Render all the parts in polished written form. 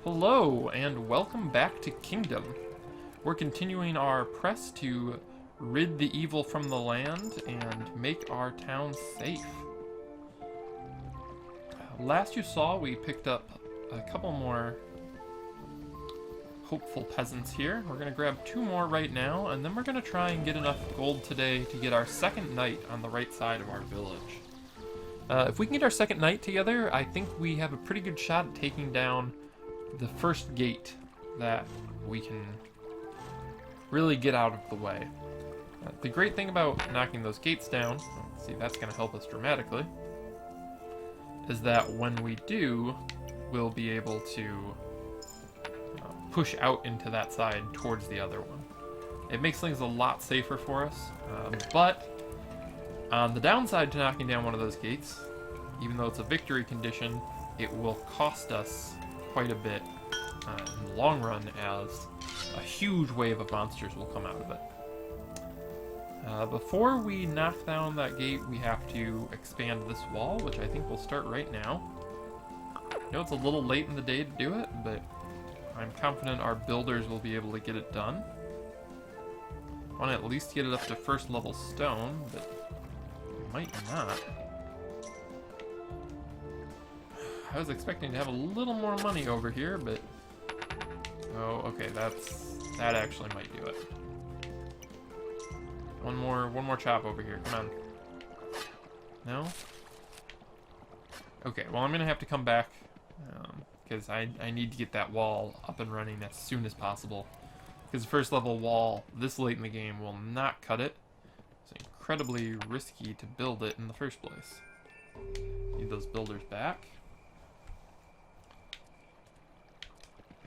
Hello, and welcome back to Kingdom. We're continuing our press to rid the evil from the land and make our town safe. Last you saw, we picked up a couple more hopeful peasants here. We're going to grab 2 more right now, and then we're going to try and get enough gold today to get our second knight on the right side of our village. If we can get our second knight together, I think we have a pretty good shot at taking down the first gate that we can really get out of the way. The great thing about knocking those gates down, see, that's going to help us dramatically, is that when we do, we'll be able to push out into that side towards the other one. It makes things a lot safer for us, but on the downside to knocking down one of those gates, even though it's a victory condition, it will cost us quite a bit in the long run, as a huge wave of monsters will come out of it. Before we knock down that gate, we have to expand this wall, which I think will start right now. I know it's a little late in the day to do it, but I'm confident our builders will be able to get it done. I want to at least get it up to first level stone, but might not. I was expecting to have a little more money over here, but oh, okay, that actually might do it. One more chop over here. Come on. No? Okay, well, I'm gonna have to come back because I need to get that wall up and running as soon as possible. Because the first level wall this late in the game will not cut it. It's incredibly risky to build it in the first place. Need those builders back.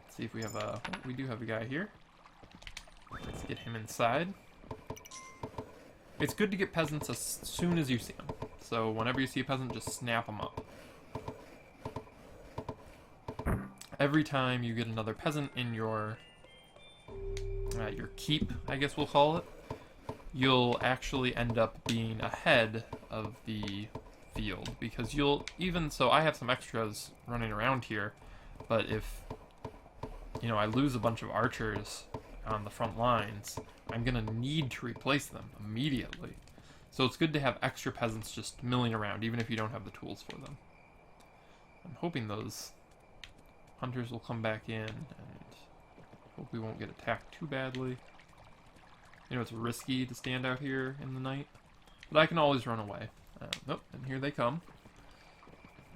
Let's see if we have a... Oh, we do have a guy here. Let's get him inside. It's good to get peasants as soon as you see them. So whenever you see a peasant, just snap them up. Every time you get another peasant in your keep, I guess we'll call it, you'll actually end up being ahead of the field, because you'll, even so, I have some extras running around here, but if, you know, I lose a bunch of archers on the front lines, I'm gonna need to replace them immediately. So it's good to have extra peasants just milling around, even if you don't have the tools for them. I'm hoping those hunters will come back in, and hope we won't get attacked too badly. You know, it's risky to stand out here in the night, but I can always run away. Nope, and here they come.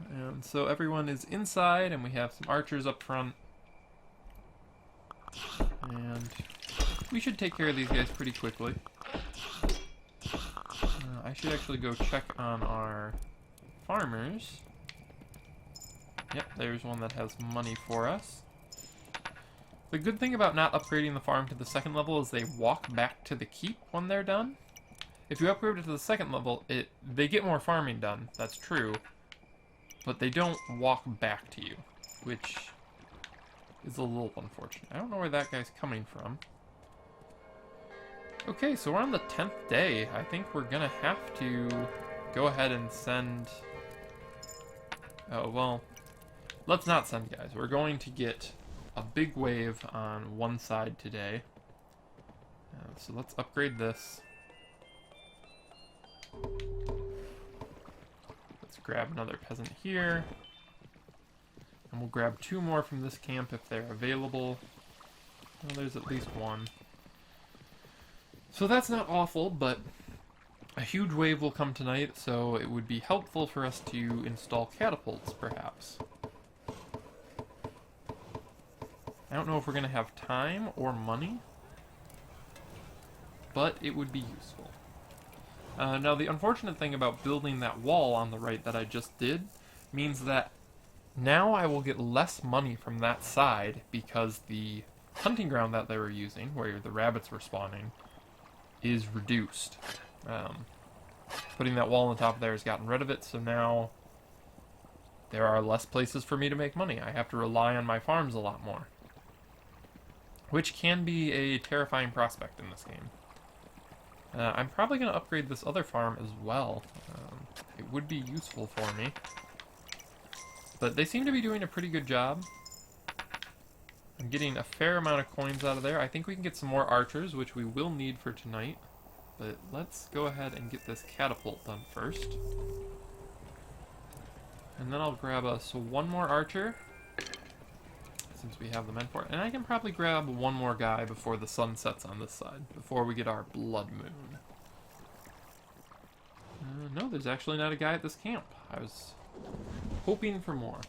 And so everyone is inside, and we have some archers up front. And we should take care of these guys pretty quickly. I should actually go check on our farmers. Yep, there's one that has money for us. The good thing about not upgrading the farm to the second level is they walk back to the keep when they're done. If you upgrade it to the second level, they get more farming done, that's true, but they don't walk back to you, which is a little unfortunate. I don't know where that guy's coming from. Okay, so we're on the 10th day. I think we're gonna have to go ahead and send... Oh, well, let's not send guys. We're going to get a big wave on one side today. So let's upgrade this. Let's grab another peasant here. And we'll grab 2 more from this camp if they're available. Well, there's at least one. So that's not awful, but a huge wave will come tonight, so it would be helpful for us to install catapults, perhaps. I don't know if we're going to have time or money, but it would be useful. Now, the unfortunate thing about building that wall on the right that I just did means that now I will get less money from that side, because the hunting ground that they were using, where the rabbits were spawning, is reduced. Putting that wall on the top there has gotten rid of it, so now there are less places for me to make money. I have to rely on my farms a lot more, which can be a terrifying prospect in this game. I'm probably going to upgrade this other farm as well. It would be useful for me. But they seem to be doing a pretty good job. I'm getting a fair amount of coins out of there. I think we can get some more archers, which we will need for tonight. But let's go ahead and get this catapult done first. And then I'll grab us one more archer, since we have the men for it. And I can probably grab one more guy before the sun sets on this side, before we get our blood moon. No, there's actually not a guy at this camp. I was hoping for more.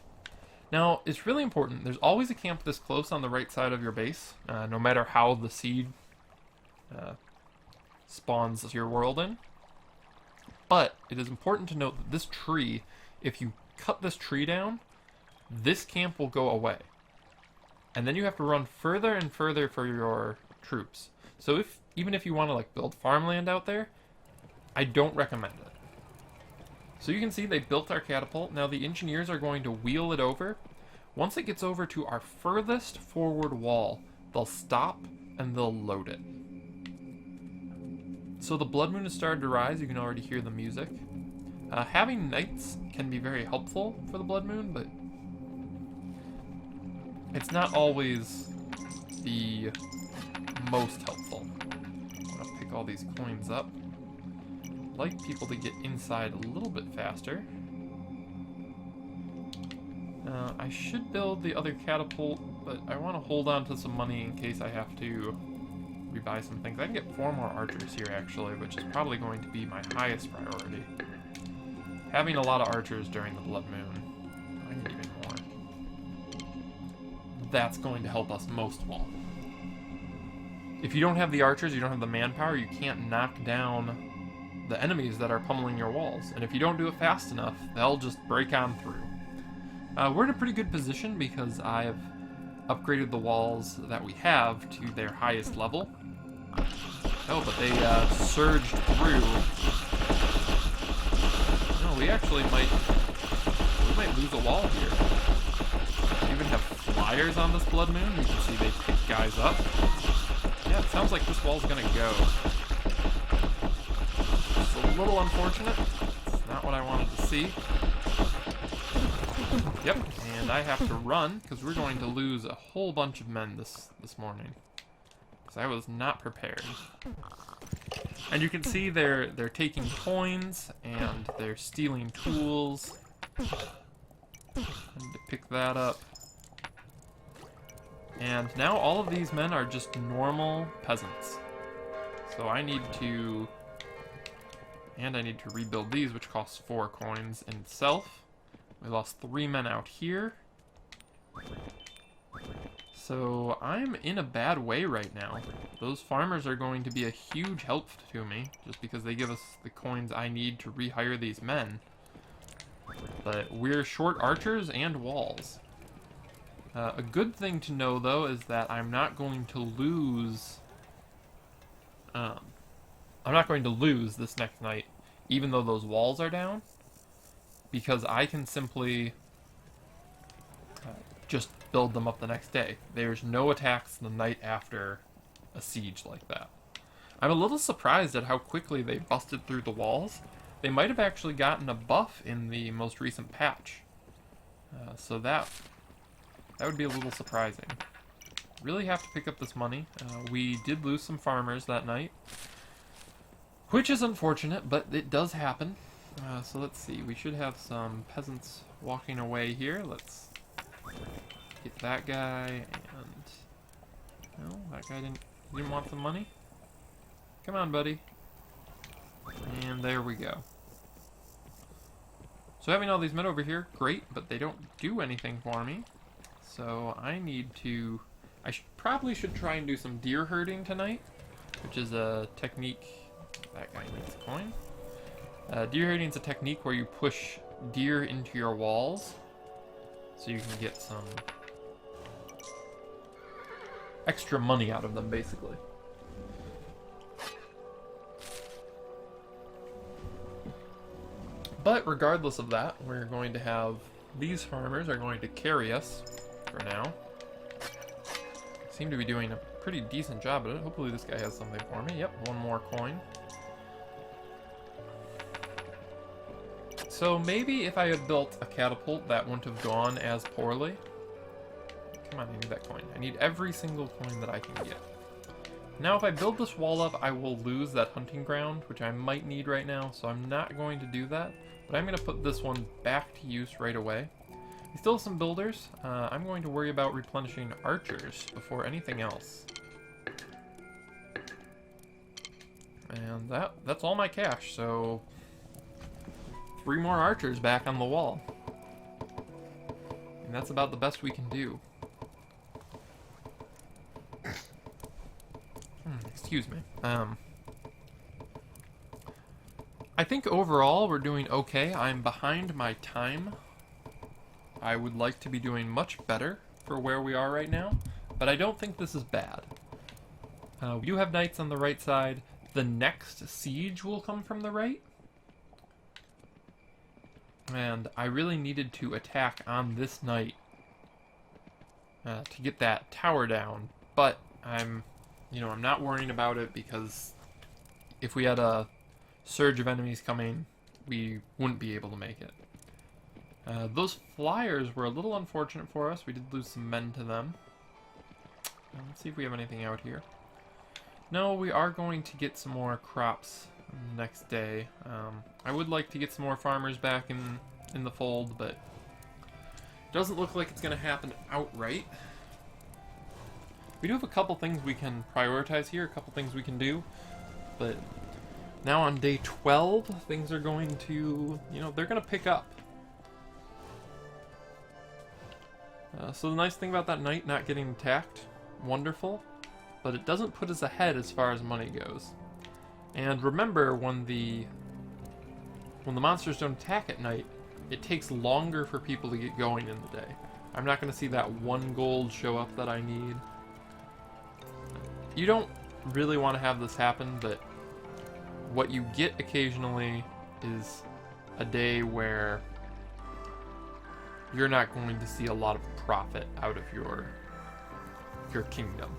Now, it's really important. There's always a camp this close on the right side of your base, no matter how the seed spawns your world in. But it is important to note that this tree, if you cut this tree down, this camp will go away. And then you have to run further and further for your troops. So even if you want to like build farmland out there, I don't recommend it. So you can see they built our catapult. Now the engineers are going to wheel it over. Once it gets over to our furthest forward wall, they'll stop and they'll load it. So the blood moon has started to rise. You can already hear the music. Having knights can be very helpful for the blood moon, but it's not always the most helpful. I'm gonna pick all these coins up. I'd like people to get inside a little bit faster. I should build the other catapult, but I want to hold on to some money in case I have to rebuy some things. I can get 4 more archers here, actually, which is probably going to be my highest priority. Having a lot of archers during the blood moon, I need even more. That's going to help us most of all. If you don't have the archers, you don't have the manpower, you can't knock down the enemies that are pummeling your walls. And if you don't do it fast enough, they'll just break on through. We're in a pretty good position because I've upgraded the walls that we have to their highest level. Oh, but they surged through. No, we actually might lose a wall here. We even have flyers on this blood moon. You can see they pick guys up. Yeah, it sounds like this wall's gonna go. It's a little unfortunate. It's not what I wanted to see. Yep, and I have to run because we're going to lose a whole bunch of men this morning. Because I was not prepared. And you can see they're taking coins and they're stealing tools. I need to pick that up. And now all of these men are just normal peasants. So I need to rebuild these, which costs 4 coins in itself. We lost 3 men out here. So I'm in a bad way right now. Those farmers are going to be a huge help to me, just because they give us the coins I need to rehire these men. But we're short archers and walls. A good thing to know, though, is that I'm not going to lose... I'm not going to lose this next night, even though those walls are down. Because I can simply just build them up the next day. There's no attacks the night after a siege like that. I'm a little surprised at how quickly they busted through the walls. They might have actually gotten a buff in the most recent patch. So that would be a little surprising. Really have to pick up this money. We did lose some farmers that night, which is unfortunate, but it does happen. So let's see, we should have some peasants walking away here. Let's get that guy, and... No, that guy didn't want the money. Come on, buddy. And there we go. So having all these men over here, great, but they don't do anything for me. So I need to... probably should try and do some deer herding tonight, which is a technique... That guy needs a coin. Deer herding is a technique where you push deer into your walls so you can get some extra money out of them, basically. But regardless of that, we're going to have these farmers are going to carry us for now. Seem to be doing a pretty decent job at it. Hopefully this guy has something for me. Yep, 1 more coin. So maybe if I had built a catapult, that wouldn't have gone as poorly. Come on, I need that coin. I need every single coin that I can get. Now, if I build this wall up, I will lose that hunting ground, which I might need right now, so I'm not going to do that. But I'm going to put this one back to use right away. We still have some builders. I'm going to worry about replenishing archers before anything else. And that's all my cash, so 3 more archers back on the wall. And that's about the best we can do. Excuse me. I think overall we're doing okay. I'm behind my time. I would like to be doing much better for where we are right now, but I don't think this is bad. We do have knights on the right side. The next siege will come from the right. And I really needed to attack on this night to get that tower down, but I'm not worrying about it because if we had a surge of enemies coming, we wouldn't be able to make it. Those flyers were a little unfortunate for us. We did lose some men to them. Let's see if we have anything out here. No, we are going to get some more crops next day. I would like to get some more farmers back in the fold, but it doesn't look like it's going to happen outright. We do have a couple things we can prioritize here, a couple things we can do, but now on day 12, things are going to, they're going to pick up. So the nice thing about that knight not getting attacked, wonderful, but it doesn't put us ahead as far as money goes. And remember, when the monsters don't attack at night, it takes longer for people to get going in the day. I'm not going to see that 1 gold show up that I need. You don't really want to have this happen, but what you get occasionally is a day where you're not going to see a lot of profit out of your kingdom.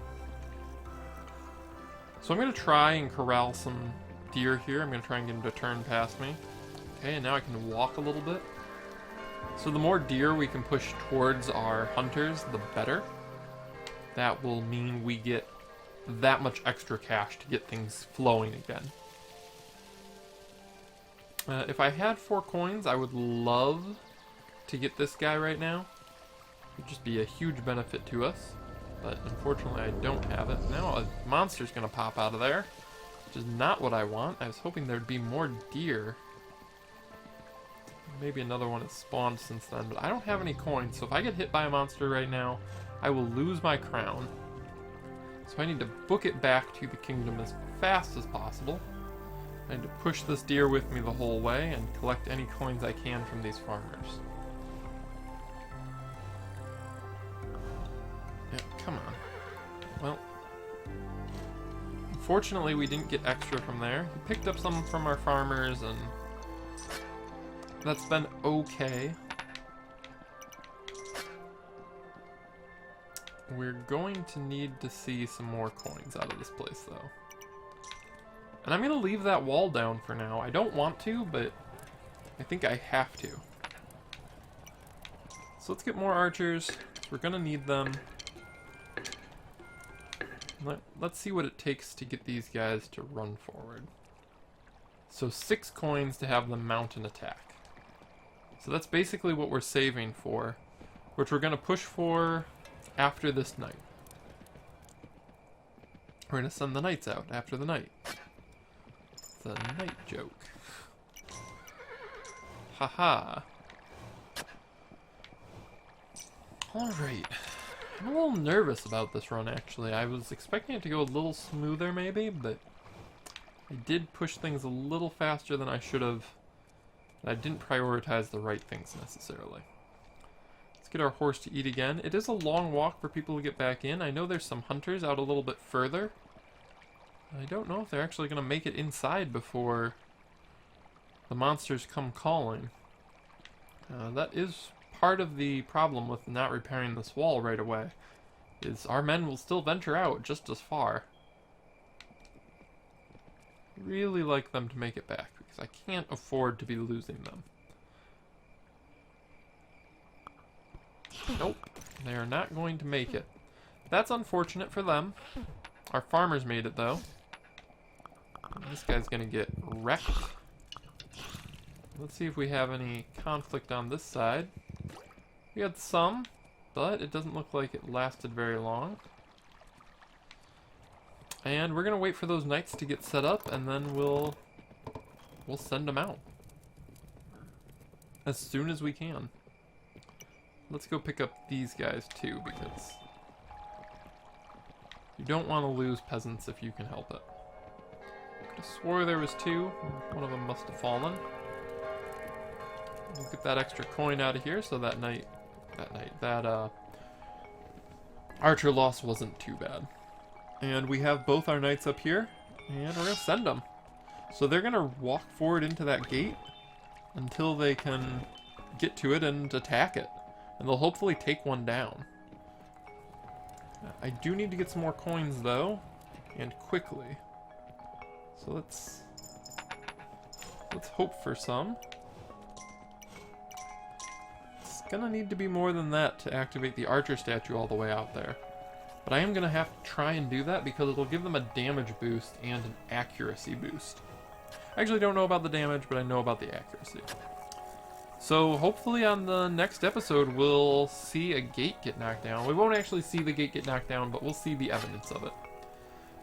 So I'm going to try and corral some deer here. I'm going to try and get them to turn past me. Okay, and now I can walk a little bit. So the more deer we can push towards our hunters, the better. That will mean we get that much extra cash to get things flowing again. If I had 4 coins, I would love to get this guy right now. It would just be a huge benefit to us. But unfortunately I don't have it. Now a monster's gonna pop out of there, which is not what I want. I was hoping there'd be more deer. Maybe another one has spawned since then, but I don't have any coins, so if I get hit by a monster right now, I will lose my crown. So I need to book it back to the kingdom as fast as possible. I need to push this deer with me the whole way and collect any coins I can from these farmers. Yeah, come on. Well, unfortunately we didn't get extra from there. We picked up some from our farmers and that's been okay. We're going to need to see some more coins out of this place, though. And I'm going to leave that wall down for now. I don't want to, but I think I have to. So let's get more archers. We're going to need them. Let's see what it takes to get these guys to run forward. So 6 coins to have them mount an attack. So that's basically what we're saving for, which we're going to push for after this night. We're going to send the knights out after the night. The night joke. Haha. Alright. I'm a little nervous about this run, actually. I was expecting it to go a little smoother, maybe, but I did push things a little faster than I should have. I didn't prioritize the right things necessarily. Let's get our horse to eat again. It is a long walk for people to get back in. I know there's some hunters out a little bit further. I don't know if they're actually going to make it inside before the monsters come calling. That is part of the problem with not repairing this wall right away, is our men will still venture out just as far. Really like them to make it back, because I can't afford to be losing them. Nope. They are not going to make it. That's unfortunate for them. Our farmers made it, though. This guy's gonna get wrecked. Let's see if we have any conflict on this side. We had some, but it doesn't look like it lasted very long. And we're gonna wait for those knights to get set up, and then we'll send them out as soon as we can. Let's go pick up these guys too, because you don't want to lose peasants if you can help it. I swore there was two. One of them must have fallen. We'll get that extra coin out of here, so that archer loss wasn't too bad. And we have both our knights up here, and we're gonna send them. So they're gonna walk forward into that gate until they can get to it and attack it. And they'll hopefully take one down. I do need to get some more coins though, and quickly. So let's hope for some. It's gonna need to be more than that to activate the archer statue all the way out there. But I am gonna have to try and do that because it'll give them a damage boost and an accuracy boost. I actually don't know about the damage, but I know about the accuracy. So hopefully on the next episode we'll see a gate get knocked down. We won't actually see the gate get knocked down, but we'll see the evidence of it.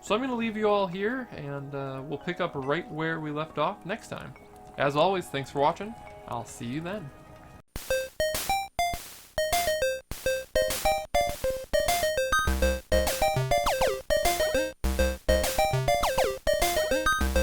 So I'm going to leave you all here, and we'll pick up right where we left off next time. As always, thanks for watching. I'll see you then.